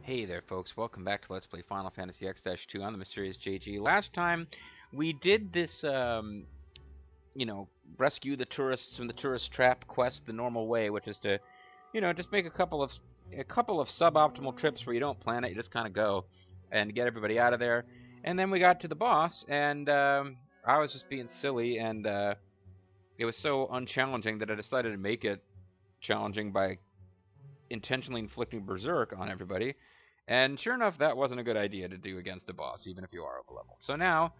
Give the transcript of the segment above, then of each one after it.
Hey there, folks. Welcome back to Let's Play Final Fantasy X-2. I'm the Mysterious JG. Last time, we did this, rescue the tourists from the tourist trap quest the normal way, which is to, just make a couple of suboptimal trips where you don't plan it, you just kind of go and get everybody out of there. And then we got to the boss, and I was just being silly, and it was so unchallenging that I decided to make it challenging by intentionally inflicting berserk on everybody. And sure enough, that wasn't a good idea to do against a boss, even if you are over-leveled. So now,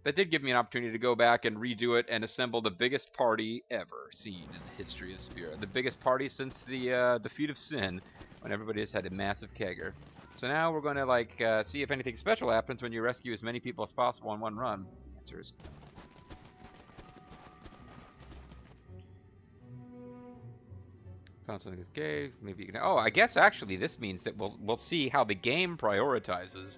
that did give me an opportunity to go back and redo it and assemble the biggest party ever seen in the history of Spira. The biggest party since the Defeat of Sin, when everybody has had a massive kegger. So now we're going to, see if anything special happens when you rescue as many people as possible in one run. The answer is no. Found something that's gay. Maybe you can. Oh, I guess actually this means that we'll see how the game prioritizes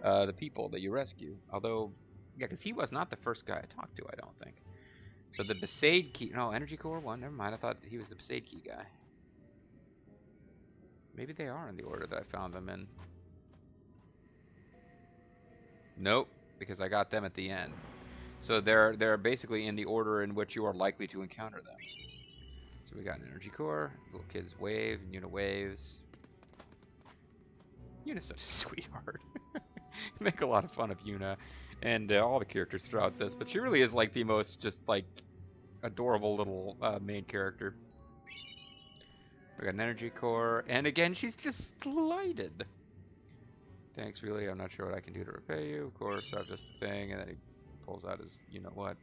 the people that you rescue. Although, yeah, because he was not the first guy I talked to, I don't think. So the Besaid Key. No, Energy Core 1. Never mind. I thought he was the Besaid Key guy. Maybe they are in the order that I found them in. Nope, because I got them at the end. So they're basically in the order in which you are likely to encounter them. So we got an Energy Core, little kids wave, Yuna waves. Yuna's such a sweetheart. Make a lot of fun of Yuna and all the characters throughout this, but she really is like the most just like adorable little main character. We got an Energy Core, and again she's just delighted. Thanks, really. I'm not sure what I can do to repay you. Of course, I've just a thing, and then he pulls out his you know what,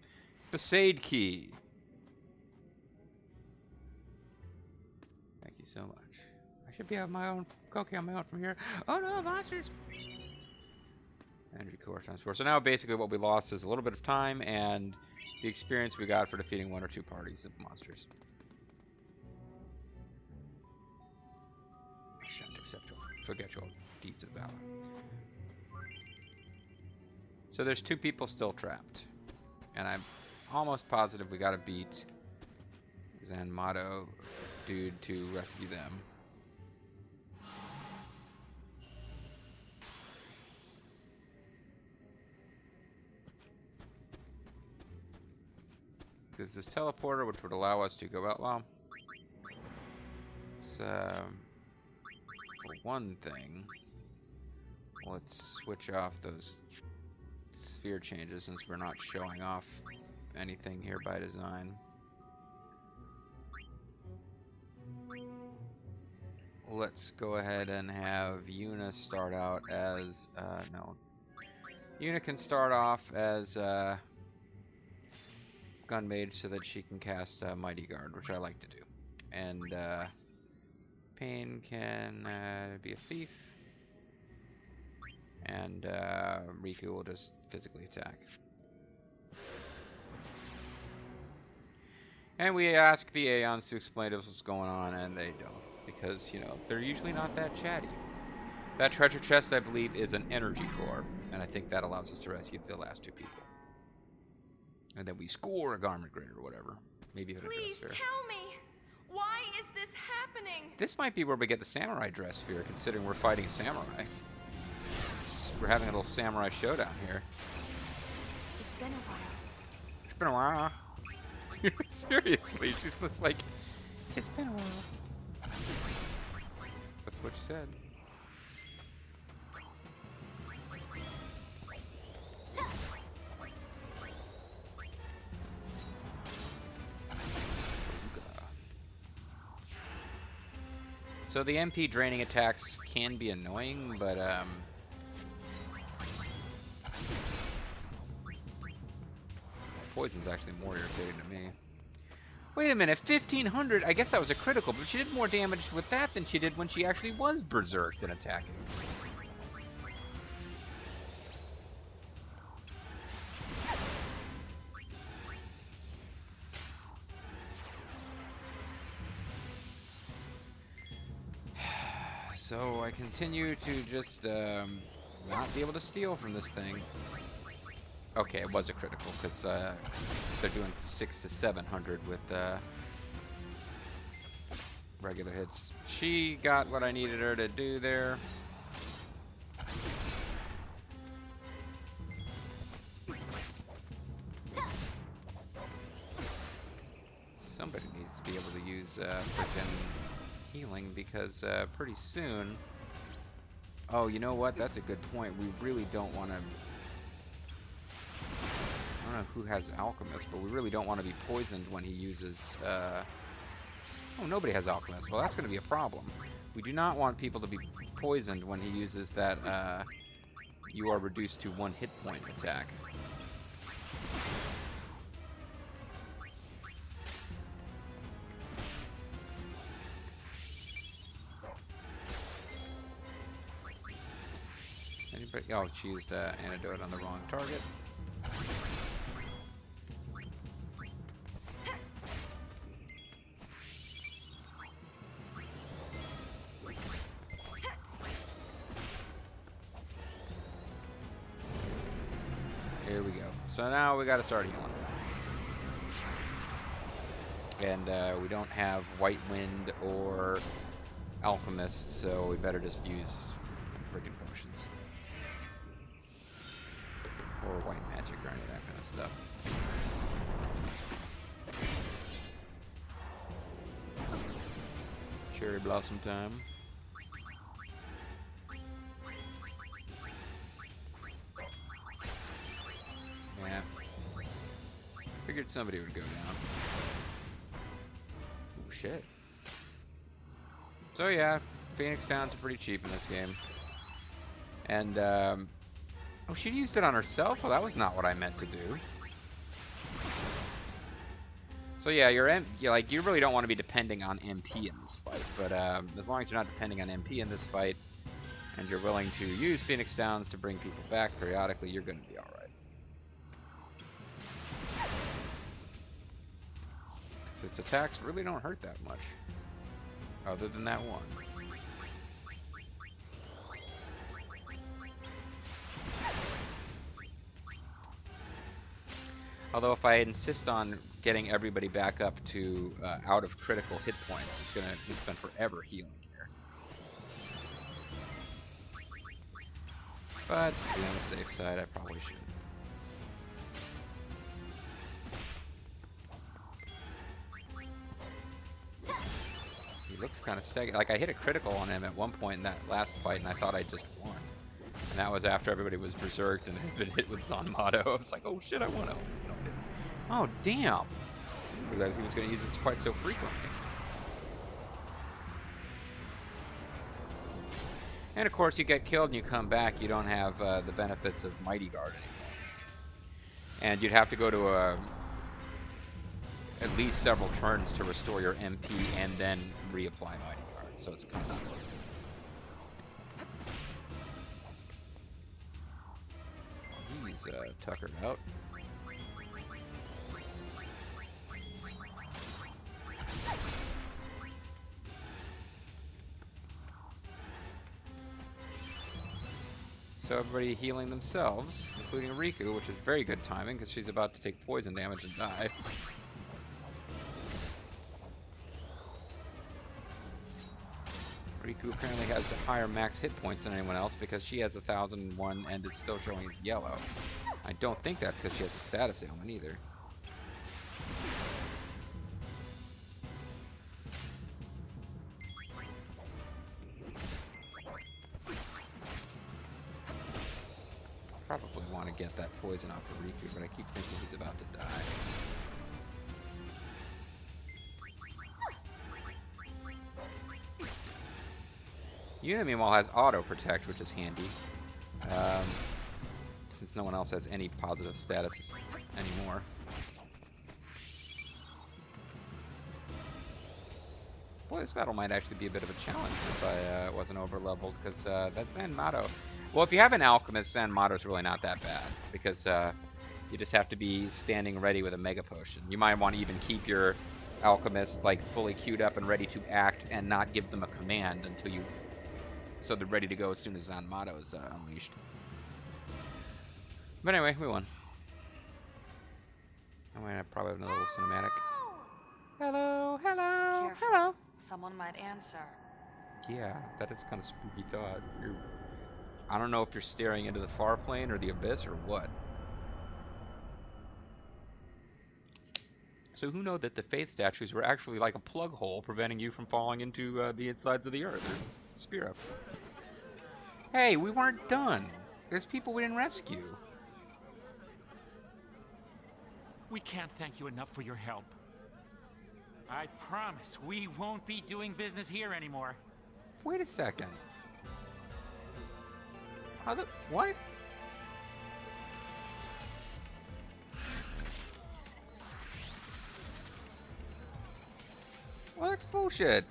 Besaid Key. Thank you so much. I should be on my own, okay, on my own from here. Oh no, monsters! Energy Core times 4. So now basically what we lost is a little bit of time and the experience we got for defeating 1 or 2 parties of monsters. I shan't accept your, forget your deeds of valor. So there's 2 people still trapped. And I'm almost positive we gotta beat Zanmato dude to rescue them. There's this teleporter which would allow us to go out. Well, it's, for one thing, let's switch off those sphere changes since we're not showing off anything here by design. Let's go ahead and have Yuna start out as, no. Yuna can start off as, Gun Mage so that she can cast, Mighty Guard, which I like to do. And, Pain can, be a thief. And, Riku will just physically attack. And we ask the Aeons to explain to us what's going on, and they don't. Because, they're usually not that chatty. That treasure chest, I believe, is an Energy Core, and I think that allows us to rescue the last 2 people. And then we score a garment grid or whatever. Maybe a dress Please sphere. tell me, why is this happening? This might be where we get the samurai dress sphere, considering we're fighting samurai. We're having a little samurai showdown here. It's been a while. It's been a while. Seriously, she's just like, it's been a while. That's what she said. So the MP draining attacks can be annoying, but poison's actually more irritating to me. Wait a minute, 1500? I guess that was a critical, but she did more damage with that than she did when she actually was berserked and attacking. So I continue to just not be able to steal from this thing. Okay, it was a critical because they're doing 600 to 700 with regular hits. She got what I needed her to do there. freaking healing, because pretty soon... Oh, you know what? That's a good point. We really don't want to... I don't know who has Alchemist, but we really don't want to be poisoned when he uses... Oh, nobody has Alchemist. Well, that's going to be a problem. We do not want people to be poisoned when he uses that, you are reduced to 1 hit point attack. Anybody? Oh, she used antidote on the wrong target. Here we go. So now we got to start healing. And we don't have White Wind or Alchemist, so we better just use freaking potions. Or white magic or any of that kind of stuff. Cherry blossom time. Yeah. Figured somebody would go down. Oh shit. So yeah, Phoenix Downs are pretty cheap in this game. And oh, she used it on herself? Well, that was not what I meant to do. So yeah, you really don't want to be depending on MP in this fight, but as long as you're not depending on MP in this fight, and you're willing to use Phoenix Downs to bring people back periodically, you're going to be alright. Its attacks really don't hurt that much, other than that one. Although if I insist on getting everybody back up to out of critical hit points, it's gonna spend forever healing here. But to be on the safe side, I probably shouldn't. He looks kind of stagnant. Like, I hit a critical on him at one point in that last fight, and I thought I just won. And that was after everybody was berserked and had been hit with Zanmato. I was like, oh shit, I won. Oh, damn. I didn't realize he was going to use it quite so frequently. And of course, you get killed and you come back, you don't have the benefits of Mighty Guard anymore. And you'd have to go to at least several turns to restore your MP and then reapply Mighty Guard. So it's kind of not worth it. He's tuckered out. So everybody healing themselves, including Riku, which is very good timing because she's about to take poison damage and die. Riku apparently has higher max hit points than anyone else because she has 1,001 and is still showing as yellow. I don't think that's because she has a status ailment either. Probably want to get that poison off of Riku, but I keep thinking he's about to die. Yuna, meanwhile, has auto protect, which is handy. Since no one else has any positive status anymore. Boy, this battle might actually be a bit of a challenge if I wasn't over-leveled, because that Zanmato... Well, if you have an Alchemist, Zanmato's really not that bad, because you just have to be standing ready with a Mega Potion. You might want to even keep your Alchemist like fully queued up and ready to act, and not give them a command until you... so they're ready to go as soon as Zanmato is unleashed. But anyway, we won. I'm gonna probably have another little cinematic. Hello, hello, Careful. hello. Someone might answer. Yeah, that is kind of spooky thought. I don't know if you're staring into the far plane or the abyss or what. So who knew that the faith statues were actually like a plug hole preventing you from falling into the insides of the earth or spear up? Hey, we weren't done. There's people we didn't rescue. We can't thank you enough for your help. I promise we won't be doing business here anymore. Wait a second. What? Well, that's bullshit.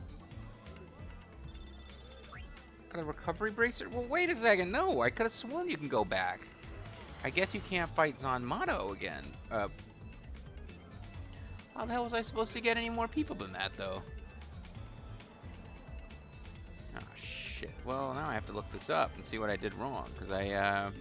Got a recovery bracer? Well, wait a second. No, I could have sworn you can go back. I guess you can't fight Zanmato again. How the hell was I supposed to get any more people than that, though? Oh, shit. Well, now I have to look this up and see what I did wrong, because I,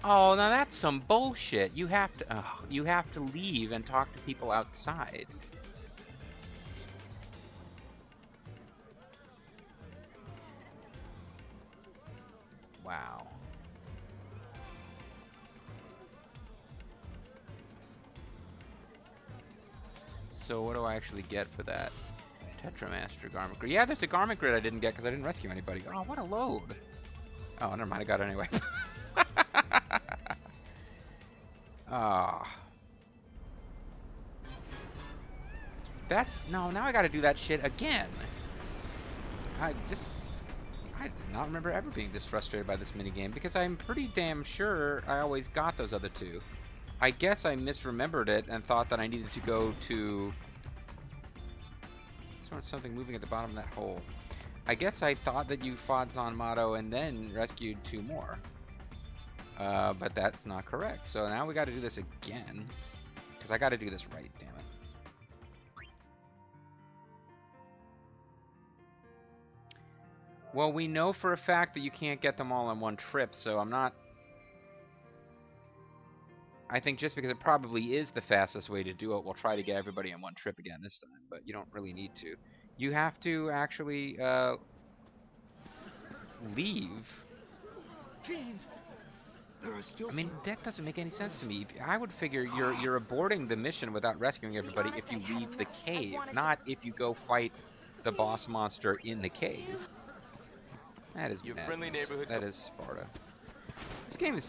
Oh, now that's some bullshit. You have to leave and talk to people outside. Wow. So what do I actually get for that? Tetramaster garment grid. Yeah, there's a garment grid I didn't get because I didn't rescue anybody. Oh, what a load. Oh, never mind. I got it anyway. Ah. No, now I gotta do that shit again. I did not remember ever being this frustrated by this minigame because I'm pretty damn sure I always got those other two. I guess I misremembered it and thought that I needed to go to... There's something moving at the bottom of that hole. I guess I thought that you fought Zanmato and then rescued two more. But that's not correct. So now we gotta do this again. Because I gotta do this right, damn it. Well, we know for a fact that you can't get them all in one trip, so I'm not... I think just because it probably is the fastest way to do it, we'll try to get everybody in one trip again this time, but you don't really need to. You have to actually, leave. Fiends! There are still I mean, that doesn't make any sense to me. I would figure you're aborting the mission without rescuing everybody if you leave the cave, not if you go fight the boss monster in the cave. That is your madness. friendly neighborhood. That is Sparta. This game is...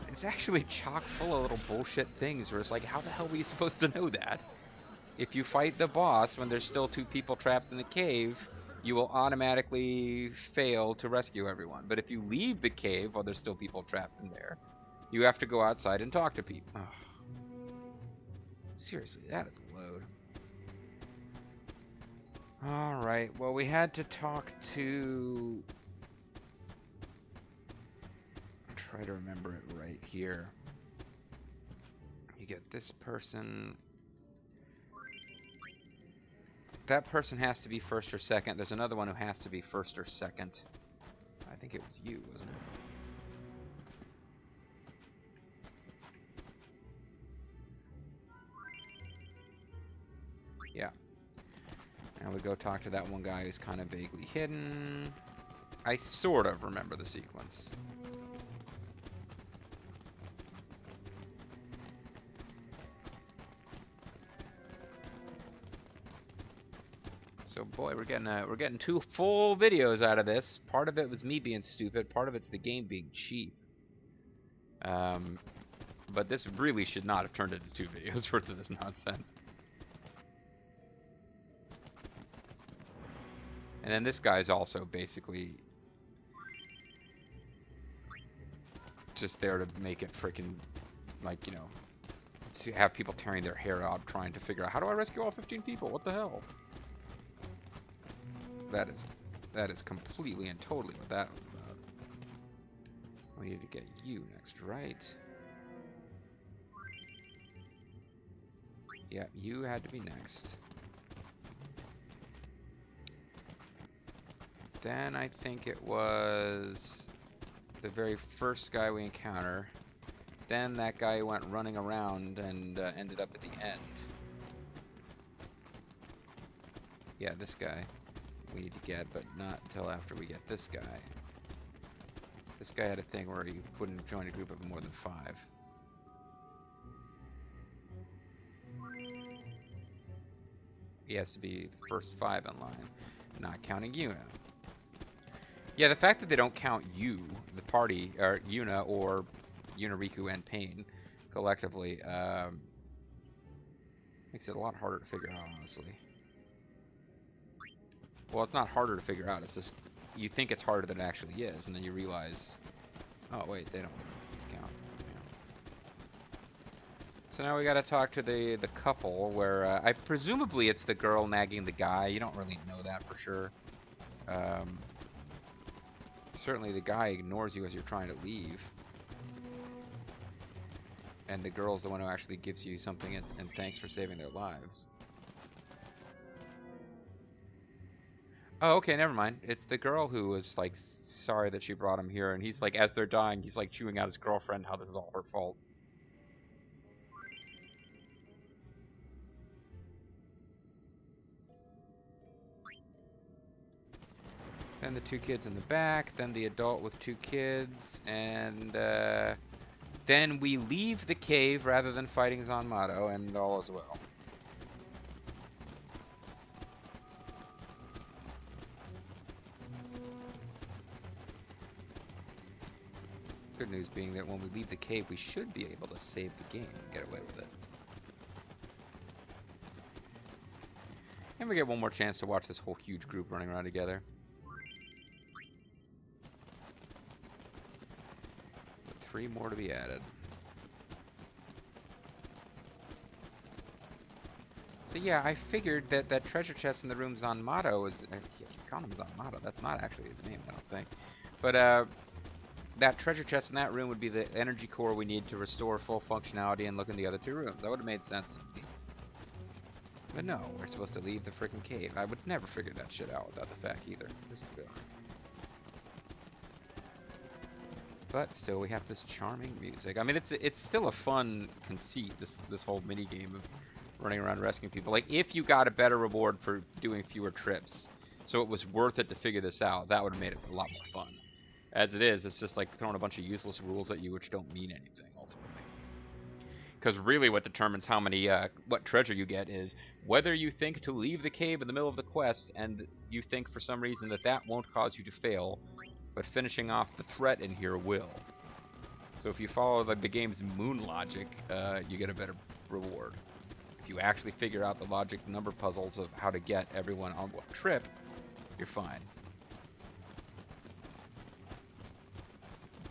It's actually chock full of little bullshit things where it's like, how the hell were you supposed to know that? If you fight the boss when there's still two people trapped in the cave, you will automatically fail to rescue everyone. But if you leave the cave while there's still people trapped in there, you have to go outside and talk to people. Oh. Seriously, that is a load. Alright, well, we had to talk to... Try to remember it right here. You get this person. That person has to be first or second. There's another one who has to be first or second. I think it was you, wasn't it? Yeah. Now we go talk to that one guy who's kind of vaguely hidden. I sort of remember the sequence. So boy, we're getting two full videos out of this. Part of it was me being stupid. Part of it's the game being cheap. But this really should not have turned into 2 videos worth of this nonsense. And then this guy's also basically just there to make it freaking, like, you know, to have people tearing their hair out trying to figure out, how do I rescue all 15 people? What the hell? That is completely and totally what that was about. We need to get you next, right? Yeah, you had to be next. Then I think it was the very first guy we encounter. Then that guy who went running around and ended up at the end. Yeah, this guy we need to get, but not until after we get this guy. This guy had a thing where he wouldn't join a group of more than 5. He has to be the first 5 in line, not counting Yuna. Yeah, the fact that they don't count you, the party, or Yuna, or Yunariku and Pain collectively, makes it a lot harder to figure out, honestly. Well, it's not harder to figure out, it's just, you think it's harder than it actually is, and then you realize, oh wait, they don't count. So now we gotta talk to the couple, where, presumably it's the girl nagging the guy. You don't really know that for sure. Certainly the guy ignores you as you're trying to leave. And the girl's the one who actually gives you something and thanks for saving their lives. Oh, okay, never mind. It's the girl who was, like, sorry that she brought him here, and he's, like, as they're dying, he's, like, chewing out his girlfriend how this is all her fault. Then the 2 kids in the back, then the adult with 2 kids, and then we leave the cave rather than fighting Zanmato, and all is well. Good news being that when we leave the cave, we should be able to save the game and get away with it. And we get one more chance to watch this whole huge group running around together. With 3 more to be added. So yeah, I figured that that treasure chest in the room Zanmato is... I keep calling him Zanmato, that's not actually his name, I don't think. But, that treasure chest in that room would be the energy core we need to restore full functionality and look in the other 2 rooms. That would have made sense to me. But no, we're supposed to leave the freaking cave. I would never figure that shit out without the fact either. But still, we have this charming music. I mean, it's still a fun conceit, this whole mini game of running around rescuing people. Like, if you got a better reward for doing fewer trips, so it was worth it to figure this out, that would have made it a lot more fun. As it is, it's just like throwing a bunch of useless rules at you which don't mean anything, ultimately. Because really what determines how many, what treasure you get is whether you think to leave the cave in the middle of the quest, and you think for some reason that that won't cause you to fail, but finishing off the threat in here will. So if you follow the game's moon logic, you get a better reward. If you actually figure out the logic number puzzles of how to get everyone on what trip, you're fine.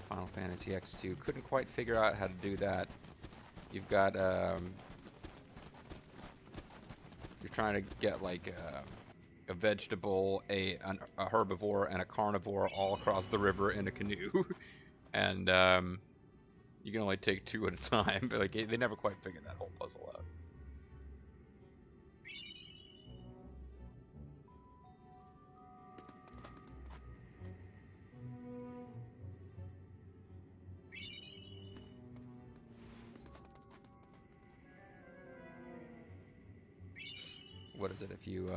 Final Fantasy X-2. Couldn't quite figure out how to do that. You've got, you're trying to get, like, a vegetable, a herbivore, and a carnivore all across the river in a canoe. And, you can only take 2 at a time. But, like, they never quite figured that whole puzzle out. What is it if you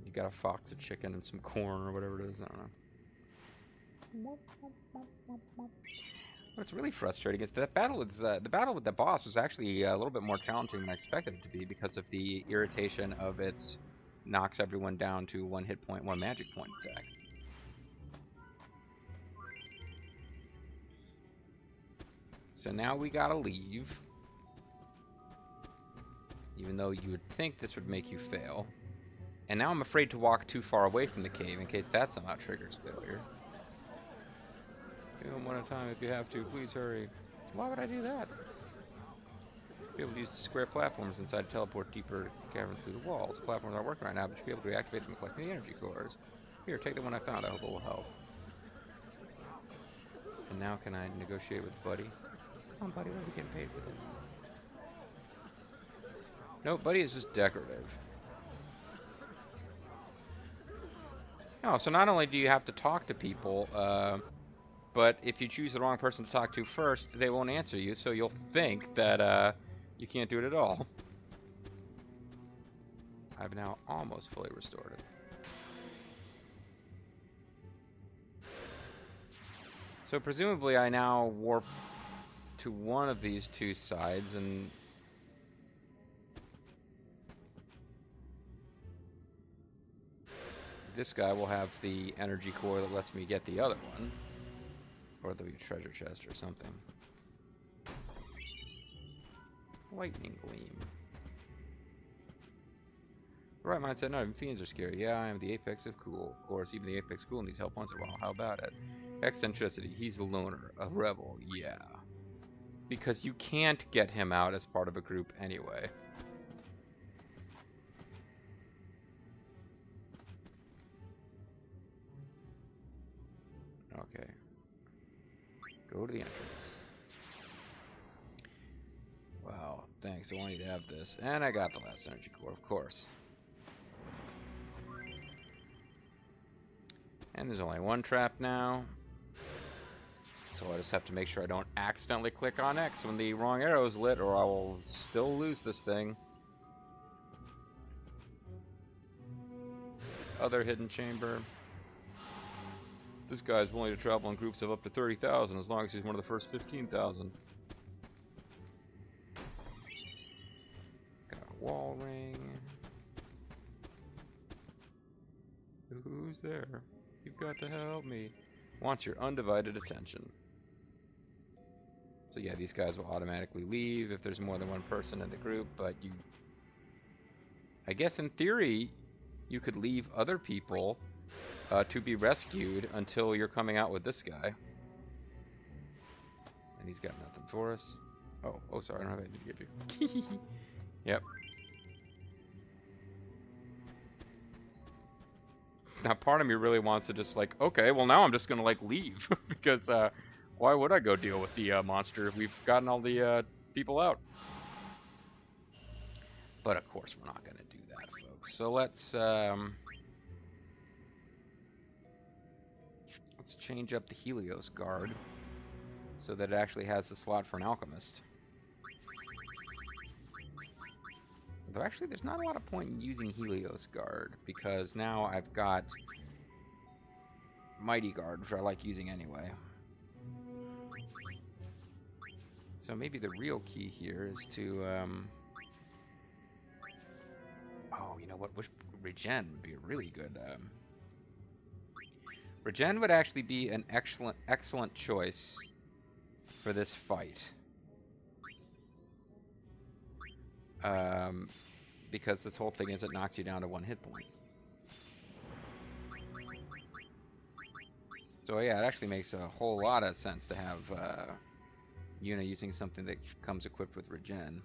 you got a fox, a chicken, and some corn or whatever it is? I don't know. What's really frustrating is that the battle with the boss was actually a little bit more challenging than I expected it to be because of the irritation of its knocks everyone down to 1 hit point, 1 magic point attack. So now we gotta leave. Even though you would think this would make you fail. And now I'm afraid to walk too far away from the cave in case that somehow triggers failure. Do them one at a time if you have to. Please hurry. Why would I do that? Be able to use the square platforms inside to teleport deeper caverns through the walls. Platforms aren't working right now, but you'll be able to reactivate them and collect the energy cores. Here, take the one I found. I hope it will help. And now can I negotiate with Buddy? Come on, Buddy. What are we getting paid for this? No, Buddy is just decorative. No, so not only do you have to talk to people, but if you choose the wrong person to talk to first, they won't answer you, so you'll think that you can't do it at all. I've now almost fully restored it. So presumably I now warp to one of these two sides, and this guy will have the energy core that lets me get the other one. Or the treasure chest or something. Lightning gleam. Right mindset, not even fiends are scary. Yeah, I am the apex of cool. Of course, even the apex cool needs help once in a while. How about it? Eccentricity, he's a loner, a rebel, yeah. Because you can't get him out as part of a group anyway. Okay. Go to the entrance. Wow, thanks, I wanted to have this. And I got the last energy core, of course. And there's only one trap now. So I just have to make sure I don't accidentally click on X when the wrong arrow is lit, or I will still lose this thing. Other hidden chamber. This guy's willing to travel in groups of up to 30,000 as long as he's one of the first 15,000. Got a wall ring. Who's there? You've got to help me. Wants your undivided attention. So yeah, these guys will automatically leave if there's more than one person in the group, but you... I guess in theory, you could leave other people to be rescued until you're coming out with this guy. And he's got nothing for us. Oh, sorry, I don't have anything to give you. Yep. Now, part of me really wants to just like, okay, well now I'm just gonna like leave because why would I go deal with the monster if we've gotten all the people out? But of course we're not gonna do that, folks. So let's change up the Helios guard so that it actually has the slot for an alchemist. Though actually there's not a lot of point in using Helios guard because now I've got Mighty Guard, which I like using anyway. So maybe the real key here is to oh, you know what? Regen would be a really good Regen would actually be an excellent choice for this fight. Because this whole thing is it knocks you down to 1 hit point. So yeah, it actually makes a whole lot of sense to have Yuna using something that comes equipped with Regen.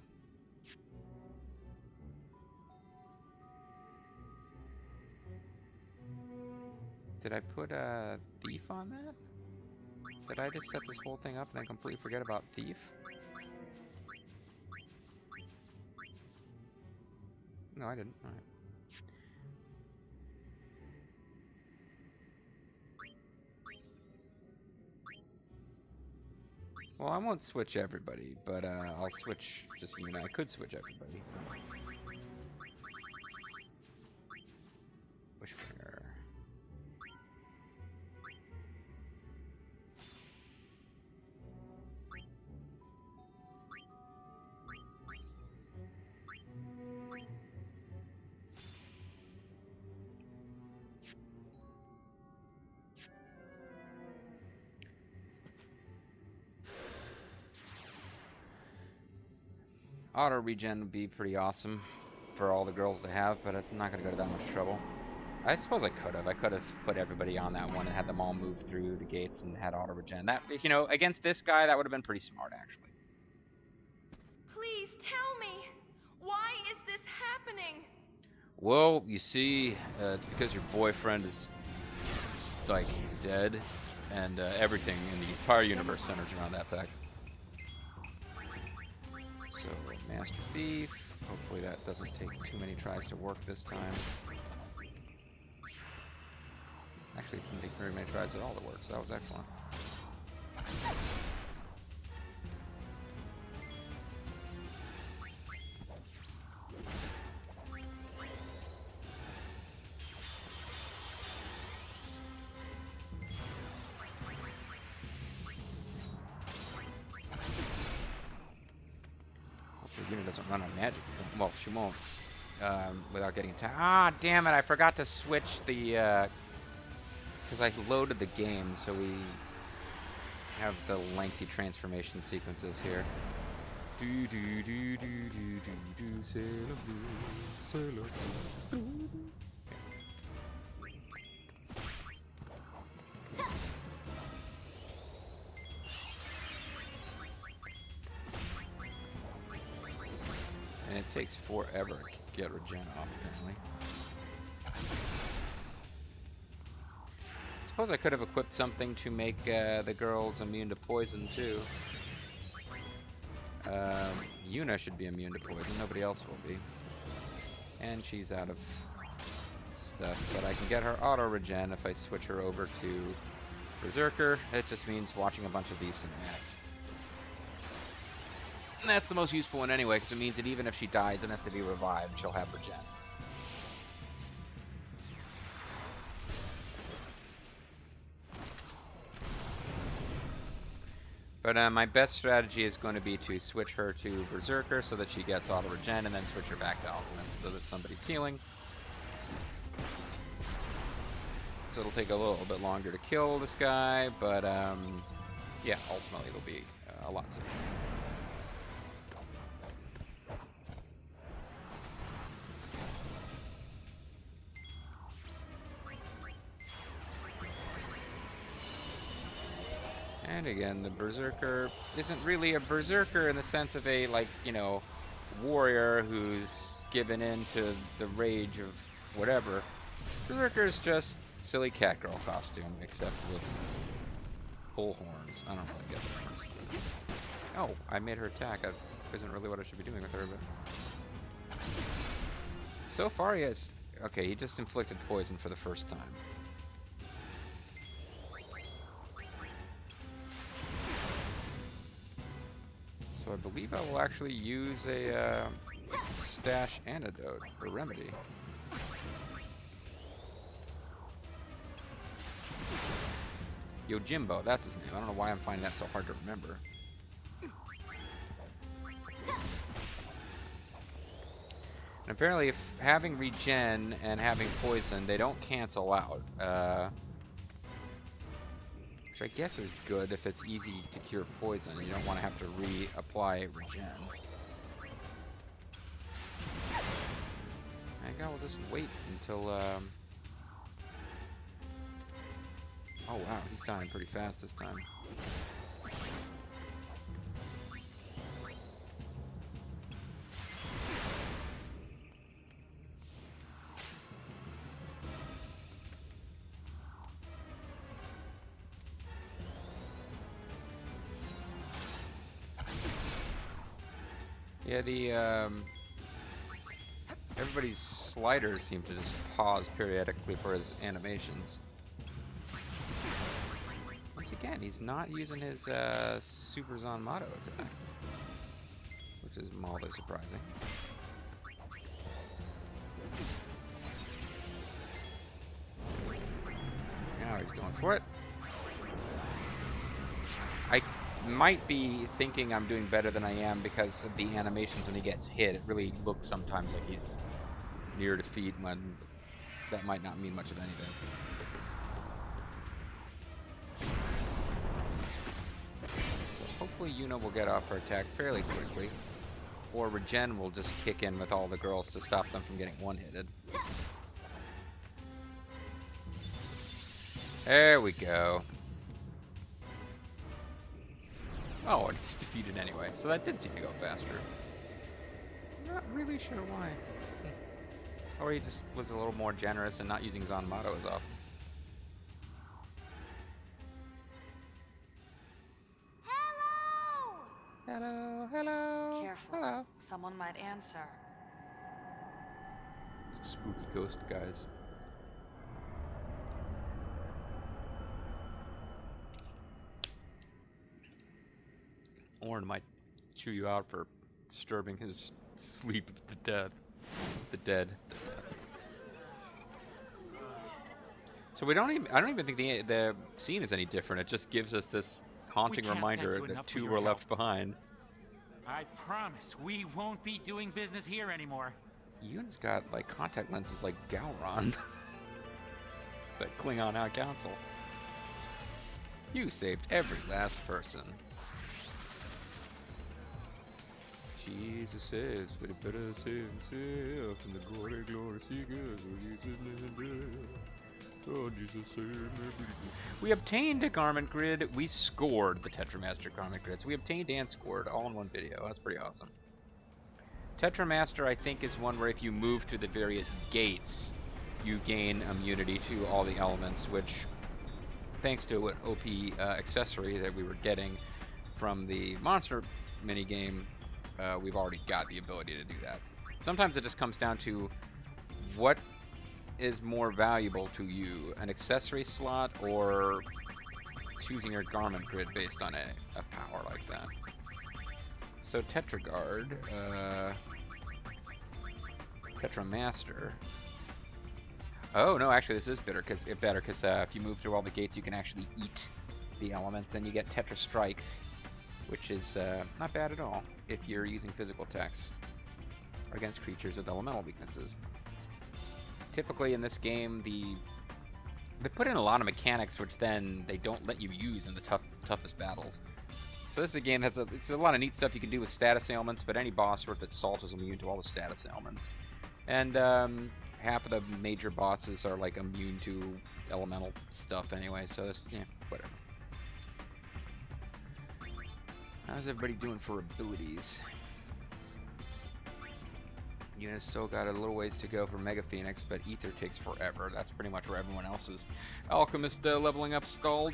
Did I put a Thief on that? Did I just set this whole thing up and then completely forget about Thief? No, I didn't. Alright. Well, I won't switch everybody, but I'll switch just Yuna. I could switch everybody. Bushbringer. Auto regen would be pretty awesome for all the girls to have, but I'm not going to go to that much trouble. I suppose I could have. I could have put everybody on that one and had them all move through the gates and had auto regen. That, you know, against this guy, that would have been pretty smart, actually. Please tell me, why is this happening? Well, you see, it's because your boyfriend is, like, dead, and everything in the entire universe centers around that fact. So, Master Thief. Hopefully that doesn't take too many tries to work this time. Actually, it didn't take very many tries at all to work, so that was excellent. Hopefully Yuna doesn't run on magic. Well, she won't. Without getting attacked. Ah, damn it! I forgot to switch the, because I loaded the game, so we have the lengthy transformation sequences here. Do do do do do do do sail away, sail away. And it takes forever to get regen off, apparently. I suppose I could have equipped something to make the girls immune to poison, too. Yuna should be immune to poison, nobody else will be. And she's out of stuff, but I can get her auto-regen if I switch her over to Berserker. It just means watching a bunch of these cinematics. And that's the most useful one anyway, because it means that even if she dies and has to be revived, she'll have regen. But my best strategy is going to be to switch her to Berserker so that she gets auto-regen, and then switch her back to Ultimate so that somebody's healing. So it'll take a little bit longer to kill this guy, but yeah, ultimately it'll be a lot safer. And again, the Berserker isn't really a Berserker in the sense of a, like, you know, warrior who's given in to the rage of whatever. Berserker's just silly cat girl costume, except with bull horns. I don't really get the horns. Oh, I made her attack. That isn't really what I should be doing with her, but... So far, he has... Okay, he just inflicted poison for the first time. So I believe I will actually use a stash antidote or remedy. Yojimbo, that's his name. I don't know why I'm finding that so hard to remember. And apparently, if having regen and having poison, they don't cancel out. Which I guess is good if it's easy to cure poison. You don't want to have to reapply regen. I think I will just wait until, Oh wow, he's dying pretty fast this time. Yeah, everybody's sliders seem to just pause periodically for his animations. Once again, he's not using his Super Zanmato attack, which is mildly surprising. Now he's going for it. I might be thinking I'm doing better than I am because of the animations when he gets hit. It really looks sometimes like he's near defeat when that might not mean much of anything. So hopefully Yuna will get off her attack fairly quickly, or Regen will just kick in with all the girls to stop them from getting one-hitted. There we go. Oh, and he's defeated anyway, so that did seem to go faster. Not really sure why. Or he just was a little more generous and not using Zanmato as often. Hello! Hello, hello. Careful. Hello. Someone might answer. Spooky ghost guys. Orin might chew you out for disturbing his sleep of the dead. The dead. So I don't even think the scene is any different. It just gives us this haunting reminder that two were left behind. I promise we won't be doing business here anymore. Ewan's got like contact lenses like Gowron. That Klingon High Council. You saved every last person. Jesus says, but it better save himself in the glory, glory seekers. Oh, Jesus save me. We obtained a garment grid. We scored the Tetramaster garment grids. We obtained and scored all in one video. That's pretty awesome. Tetramaster, I think, is one where if you move through the various gates, you gain immunity to all the elements, which, thanks to an OP accessory that we were getting from the monster minigame, we've already got the ability to do that. Sometimes it just comes down to what is more valuable to you, an accessory slot or choosing your garment grid based on a power like that. So Tetragard, Tetramaster. Oh no, actually this is better because if you move through all the gates, you can actually eat the elements, and you get Tetra Strike, which is not bad at all if you're using physical attacks against creatures with elemental weaknesses. Typically in this game, they put in a lot of mechanics which then they don't let you use in the toughest battles. So this game has it's a lot of neat stuff you can do with status ailments, but any boss worth its salt is immune to all the status ailments. And half of the major bosses are like immune to elemental stuff anyway, so it's, yeah, whatever. How's everybody doing for abilities? Una's still got a little ways to go for Mega Phoenix, but Ether takes forever. That's pretty much where everyone else is. Alchemist leveling up Scald.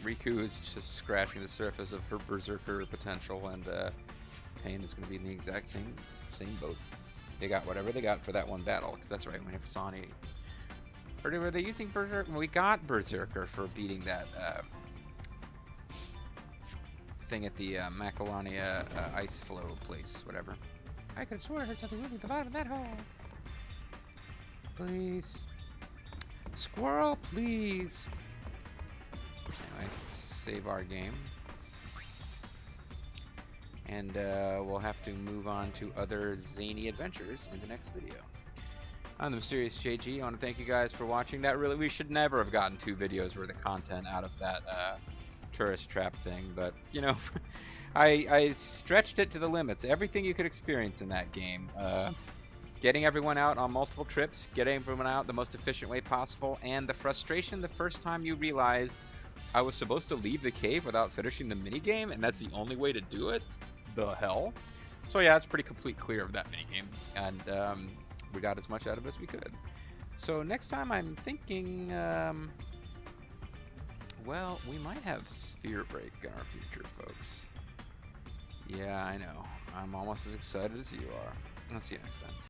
Riku is just scratching the surface of her Berserker potential, and Pain is going to be in the exact same boat. They got whatever they got for that one battle, because that's right, we never saw any. Or were they using Berserker? We got Berserker for beating that thing at the Macalania ice flow place, whatever. I could swear I heard something moving at the bottom of that hole. Please. Squirrel, please. Anyway, save our game. And we'll have to move on to other zany adventures in the next video. I'm the Mysterious JG. I want to thank you guys for watching. We should never have gotten 2 videos worth of content out of that tourist trap thing, but you know, I stretched it to the limits. Everything you could experience in that game. Getting everyone out on multiple trips, getting everyone out the most efficient way possible, and the frustration the first time you realize I was supposed to leave the cave without finishing the minigame, and that's the only way to do it? The hell? So yeah, it's pretty complete clear of that minigame, and we got as much out of it as we could. So next time I'm thinking, well, we might have Sphere Break in our future, folks. Yeah, I know. I'm almost as excited as you are. I'll see you next time.